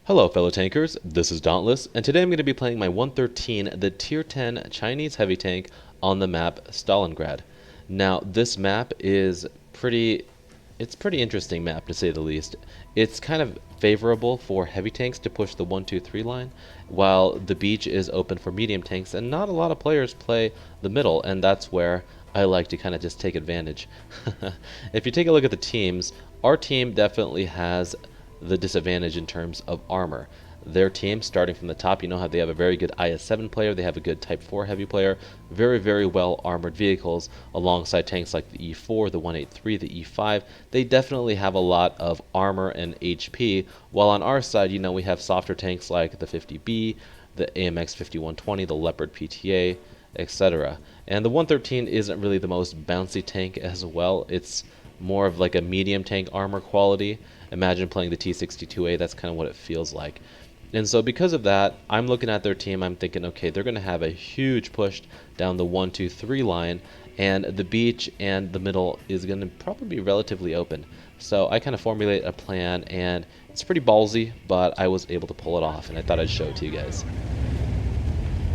Hello fellow tankers, this is Dauntless, and today I'm going to be playing my 113, the Tier 10 Chinese heavy tank on the map Stalingrad. Now this map is it's pretty interesting map to say the least. It's kind of favorable for heavy tanks to push the 1-2-3 line, while the beach is open for medium tanks, and not a lot of players play the middle, and that's where I like to kind of just take advantage. If you take a look at the teams, our team definitely has the disadvantage in terms of armor. Their team, starting from the top, you know how they have a very good IS-7 player, they have a good Type 4 heavy player, very well armored vehicles alongside tanks like the E4, the 183, the E5. They definitely have a lot of armor and HP, while on our side, you know, we have softer tanks like the 50B, the AMX 5120, the Leopard PTA, etc. And the 113 isn't really the most bouncy tank as well. It's more of like a medium tank armor quality. Imagine playing the T62A, that's kind of what it feels like. And so because of that, I'm looking at their team, I'm thinking, okay, they're going to have a huge push down the 1-2-3 line, and the beach and the middle is going to probably be relatively open. So I kind of formulate a plan, and it's pretty ballsy, but I was able to pull it off, and I thought I'd show it to you guys.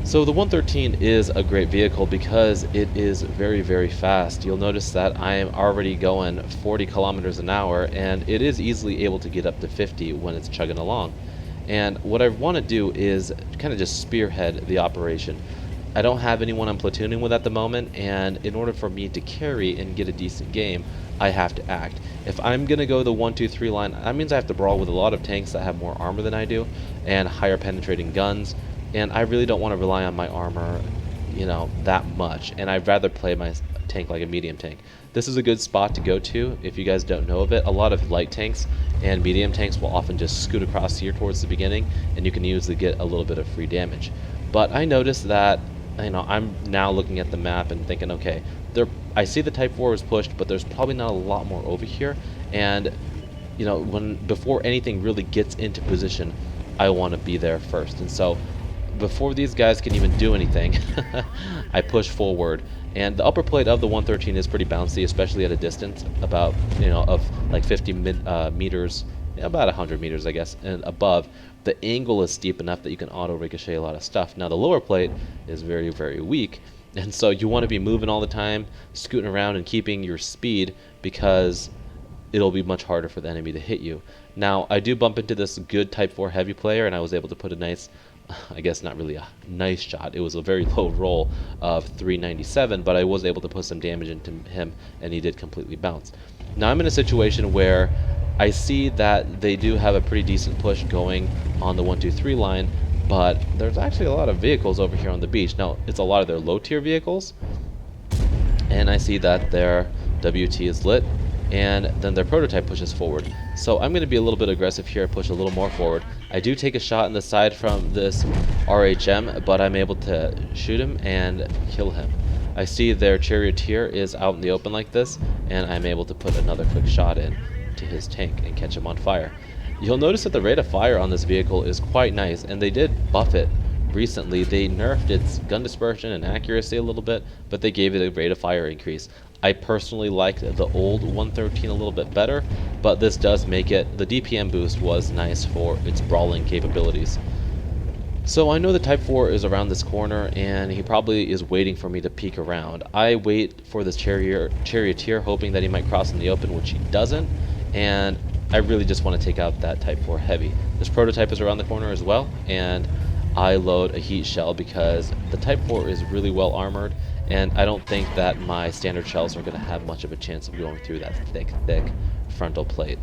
So the 113 is a great vehicle because it is very fast. You'll notice that I am already going 40 kilometers an hour, and it is easily able to get up to 50 when it's chugging along. And what I want to do is kind of just spearhead the operation. I don't have anyone I'm platooning with at the moment, and in order for me to carry and get a decent game, I have to act. If I'm going to go the 1-2-3 line, that means I have to brawl with a lot of tanks that have more armor than I do, and higher penetrating guns. And I really don't want to rely on my armor, you know, that much. And I'd rather play my tank like a medium tank. This is a good spot to go to if you guys don't know of it. A lot of light tanks and medium tanks will often just scoot across here towards the beginning, and you can usually get a little bit of free damage. But I noticed that, you know, I'm now looking at the map and thinking, okay, I see the Type 4 is pushed, but there's probably not a lot more over here. And, you know, before anything really gets into position, I want to be there first. And so before these guys can even do anything, I push forward, and the upper plate of the 113 is pretty bouncy, especially at a distance about, you know, of like 50 meters, about 100 meters I guess, and above. The angle is steep enough that you can auto ricochet a lot of stuff. Now the lower plate is very weak, and so you want to be moving all the time, scooting around and keeping your speed, because it'll be much harder for the enemy to hit you. Now I do bump into this good Type 4 heavy player, and I was able to put a nice, I guess not really a nice shot, it was a very low roll of 397, but I was able to put some damage into him, and he did completely bounce. Now I'm in a situation where I see that they do have a pretty decent push going on the 1-2-3 line, but there's actually a lot of vehicles over here on the beach. Now it's a lot of their low tier vehicles, and I see that their WT is lit, and then their prototype pushes forward. So I'm going to be a little bit aggressive here, push a little more forward. I do take a shot in the side from this RHM, but I'm able to shoot him and kill him. I see their charioteer is out in the open like this, and I'm able to put another quick shot in to his tank and catch him on fire. You'll notice that the rate of fire on this vehicle is quite nice, and they did buff it recently. They nerfed its gun dispersion and accuracy a little bit, but they gave it a rate of fire increase. I personally like the old 113 a little bit better, but this does make it, the DPM boost was nice for its brawling capabilities. So I know the Type 4 is around this corner, and he probably is waiting for me to peek around. I wait for this charioteer, hoping that he might cross in the open, which he doesn't, and I really just want to take out that Type 4 heavy. This prototype is around the corner as well, and I load a heat shell because the Type 4 is really well armored, and I don't think that my standard shells are going to have much of a chance of going through that thick frontal plate.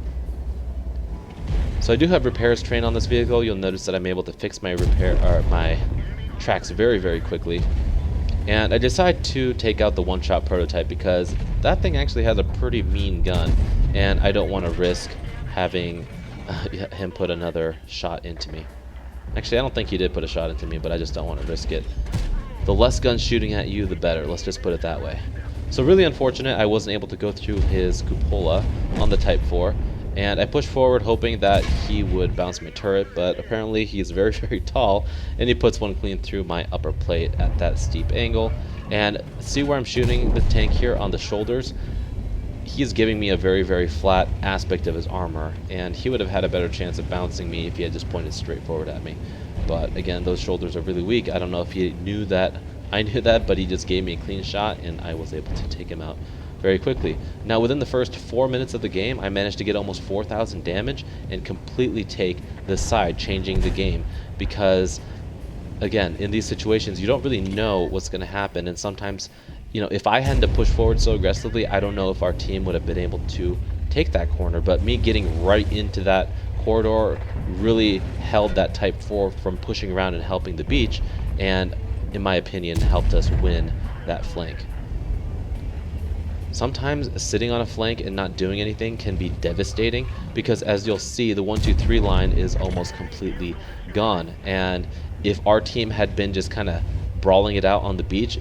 So I do have repairs trained on this vehicle. You'll notice that I'm able to fix my my tracks very quickly. And I decide to take out the one-shot prototype because that thing actually has a pretty mean gun, and I don't want to risk having him put another shot into me. Actually, I don't think he did put a shot into me, but I just don't want to risk it. The less guns shooting at you, the better. Let's just put it that way. So really unfortunate I wasn't able to go through his cupola on the Type 4, and I pushed forward hoping that he would bounce my turret, but apparently he's very tall, and he puts one clean through my upper plate at that steep angle. And see where I'm shooting the tank here on the shoulders? he's giving me a very, very flat aspect of his armor, and he would have had a better chance of bouncing me if he had just pointed straight forward at me. But again, those shoulders are really weak. I don't know if he knew that I knew that, but he just gave me a clean shot, and I was able to take him out very quickly. Now, within the first 4 minutes of the game, I managed to get almost 4,000 damage and completely take this side, changing the game. Because, again, in these situations, you don't really know what's going to happen, and sometimes, you know, if I hadn't to push forward so aggressively, I don't know if our team would have been able to take that corner. But me getting right into that corridor really held that Type 4 from pushing around and helping the beach, and in my opinion, helped us win that flank. Sometimes sitting on a flank and not doing anything can be devastating, because as you'll see, the 1-2-3 line is almost completely gone. And if our team had been just kind of brawling it out on the beach,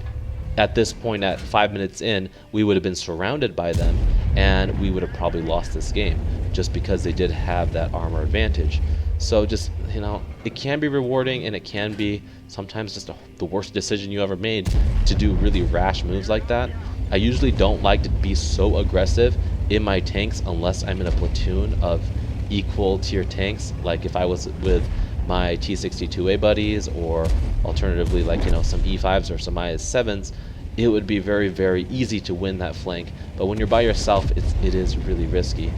at this point, at 5 minutes in, we would have been surrounded by them, and we would have probably lost this game, just because they did have that armor advantage. So just, you know, it can be rewarding, and it can be sometimes just the worst decision you ever made to do really rash moves like that. I usually don't like to be so aggressive in my tanks unless I'm in a platoon of equal tier tanks, like if I was with my T62A buddies, or alternatively, like, you know, some E5s or some IS7s, it would be very, very easy to win that flank. But when you're by yourself, it is really risky.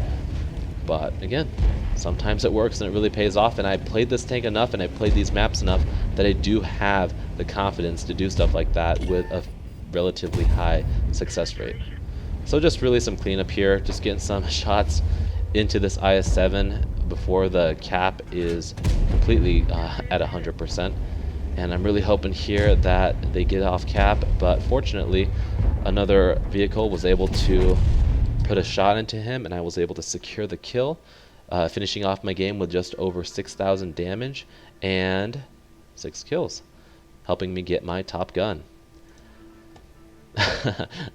But again, sometimes it works and it really pays off, and I played this tank enough and I played these maps enough that I do have the confidence to do stuff like that with a relatively high success rate. So just really some cleanup here, just getting some shots into this IS-7 before the cap is completely at 100%. And I'm really hoping here that they get off cap, but fortunately another vehicle was able to put a shot into him, and I was able to secure the kill, finishing off my game with just over 6,000 damage and 6 kills, helping me get my top gun.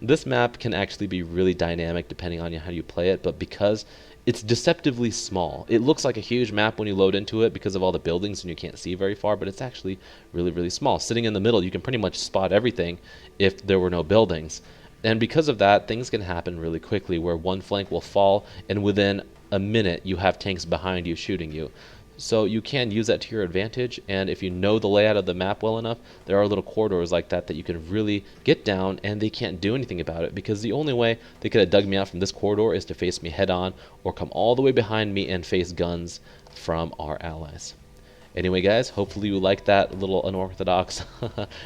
This map can actually be really dynamic depending on how you play it, but because it's deceptively small, it looks like a huge map when you load into it because of all the buildings and you can't see very far, but it's actually really, really small. Sitting in the middle, you can pretty much spot everything if there were no buildings. And because of that, things can happen really quickly where one flank will fall, and within a minute you have tanks behind you shooting you. So you can use that to your advantage, and if you know the layout of the map well enough, there are little corridors like that that you can really get down, and they can't do anything about it, because the only way they could have dug me out from this corridor is to face me head on or come all the way behind me and face guns from our allies. Anyway guys, hopefully you liked that little unorthodox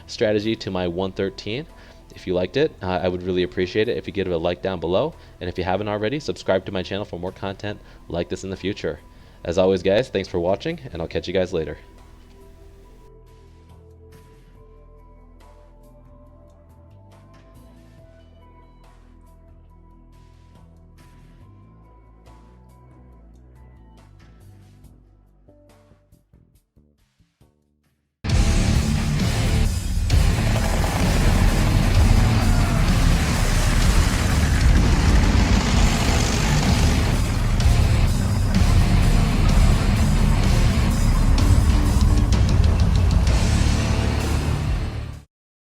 strategy to my 113. If you liked it, I would really appreciate it if you give it a like down below, and if you haven't already, subscribe to my channel for more content like this in the future. As always guys, thanks for watching, and I'll catch you guys later.